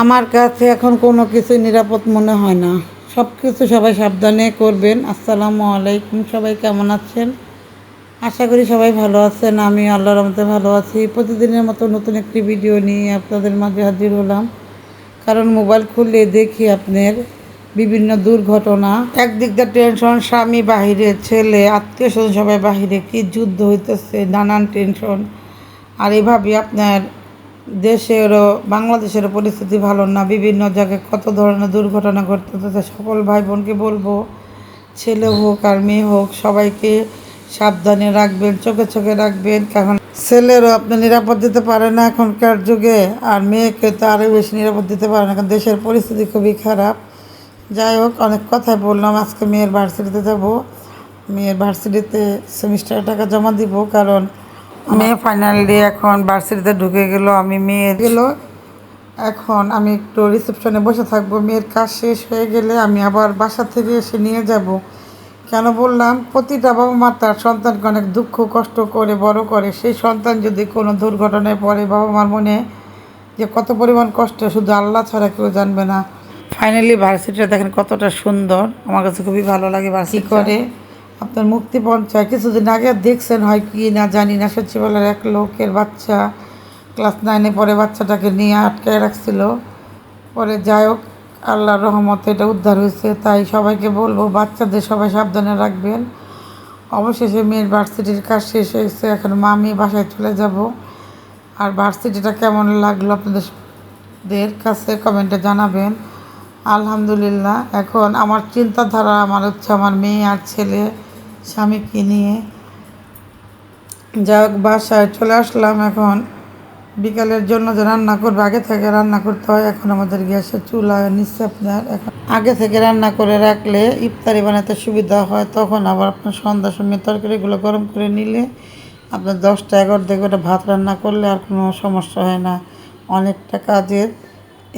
আমার কাছে এখন কোনো কিছুই নিরাপদ মনে হয় না। সব কিছু সবাই সাবধানে করবেন। আসসালামু আলাইকুম, সবাই কেমন আছেন? আশা করি সবাই ভালো আছেন। আমি আল্লাহর রহমতে ভালো আছি। প্রতিদিনের মতো নতুন একটি ভিডিও নিয়ে আপনাদের মাঝে হাজির হলাম। কারণ মোবাইল খুললে দেখি আপনার বিভিন্ন দুর্ঘটনা, একদিক দিয়ে টেনশন, স্বামী বাহিরে, ছেলে, আত্মীয় স্বজন সবাই বাহিরে, কি যুদ্ধ হইতেছে, নানান টেনশন। আর এভাবে আপনার দেশেরও, বাংলাদেশেরও পরিস্থিতি ভালো না। বিভিন্ন জায়গায় কত ধরনের দুর্ঘটনা ঘটতেছে। সকল ভাই বোনকে বলবো, ছেলে হোক আর মেয়ে হোক, সবাইকে সাবধানে রাখবেন, চোখে চোখে রাখবেন। কারণ ছেলেরও আপনি নিরাপদ দিতে পারে না এখনকার যুগে, আর মেয়েকে তো আরও বেশি নিরাপদ দিতে পারে না, কারণ দেশের পরিস্থিতি খুবই খারাপ। যাই হোক, অনেক কথাই বললাম। আজকে মেয়ের ভার্সিটিতে যাব। মেয়ের ভার্সিটিতে সেমিস্টারের টাকা জমা দিব, কারণ মেয়ে ফাইনালি এখন ভার্সিটিতে ঢুকে গেল। আমি মেয়ে গেল, এখন আমি একটু রিসেপশনে বসে থাকবো। মেয়ের কাজ শেষ হয়ে গেলে আমি আবার বাসা থেকে এসে নিয়ে যাব। কেন বললাম, প্রতিটা বাবা মা তার সন্তানকে অনেক দুঃখ কষ্ট করে বড় করে। সেই সন্তান যদি কোনো দুর্ঘটনায় পড়ে, বাবা মার মনে যে কত পরিমাণ কষ্ট, শুধু আল্লাহ ছাড়া কেউ জানবে না। ফাইনালি ভার্সিটিটা দেখেন কতটা সুন্দর, আমার কাছে খুবই ভালো লাগে। ভার্সিটি করে আপনার মুক্তিপণ চায়। কিছুদিন আগে দেখছেন হয় কি না জানি না, সচিবালয়ের এক লোকের বাচ্চা ক্লাস 9-এ পরে বাচ্চাটাকে নিয়ে আটকায় রাখছিল। পরে যাই হোক, আল্লাহর রহমতে এটা উদ্ধার হয়েছে। তাই সবাইকে বলবো, বাচ্চাদের সবাই সাবধানে রাখবেন। অবশেষে মেয়ের ভার্সিটির কাজ শেষ হয়েছে, এখন মা মেয়ে বাসায় চলে যাব। আর ভার্সিটিটা কেমন লাগলো আপনাদের কাছে কমেন্টে জানাবেন। আলহামদুলিল্লাহ, এখন আমার চিন্তাধারা আমার হচ্ছে আমার মেয়ে আর ছেলে স্বামীকে নিয়ে। যাই হোক, বাসায় চলে আসলাম। এখন বিকালের জন্য যে রান্না করবে, আগে থেকে রান্না করতে হয়। এখন আমাদের গ্যাসের চুলা নিচ্ছে আপনার। এখন আগে থেকে রান্না করে রাখলে ইফতারি বানাতে সুবিধা হয়। তখন আবার আপনার সন্ধ্যার সময় তরকারিগুলো গরম করে নিলে আপনার 10টা-11 থেকে ওটা ভাত রান্না করলে আর কোনো সমস্যা হয় না, অনেকটা কাজের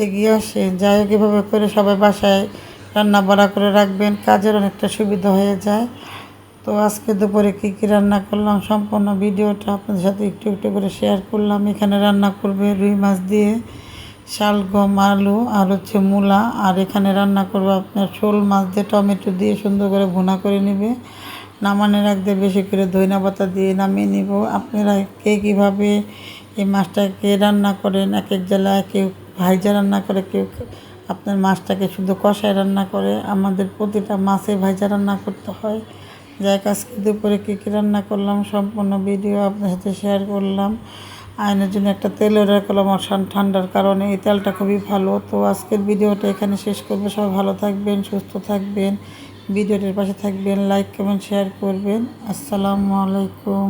এগিয়ে আসে। যাই হোক, এভাবে করে সবাই বাসায় রান্না বাড়া করে রাখবেন, কাজের অনেকটা সুবিধা হয়ে যায়। তো আজকে দুপুরে কী কী রান্না করলাম, সম্পূর্ণ ভিডিওটা আপনাদের সাথে একটু একটু করে শেয়ার করলাম। এখানে রান্না করবে রুই মাছ দিয়ে, শালগম, আলু আর হচ্ছে মূলা। আর এখানে রান্না করবে আপনার শোল মাছ দিয়ে টমেটো দিয়ে সুন্দর করে ভুনা করে নেবে। নামানোর আগে বেশি করে ধনিয়া পাতা দিয়ে নামিয়ে নিব। আপনারা কে কীভাবে এই মাছটাকে রান্না করেন, এক এক জেলায় কেউ ভাইজা রান্না করে, কেউ আপনার মাছটাকে শুধু কষায় রান্না করে। আমাদের প্রতিটা মাছে ভাইজা রান্না করতে হয়। যাই আজকে দুপুরে কী কী রান্না করলাম সম্পূর্ণ ভিডিও আপনার সাথে শেয়ার করলাম। আয়নের জন্য একটা তেল অর্ডার করলাম, ঠান্ডার কারণে এই তেলটা খুবই ভালো। তো আজকের ভিডিওটা এখানে শেষ করবো। সবাই ভালো থাকবেন, সুস্থ থাকবেন, ভিডিওটির পাশে থাকবেন, লাইক কমেন্ট শেয়ার করবেন। আসসালামু আলাইকুম।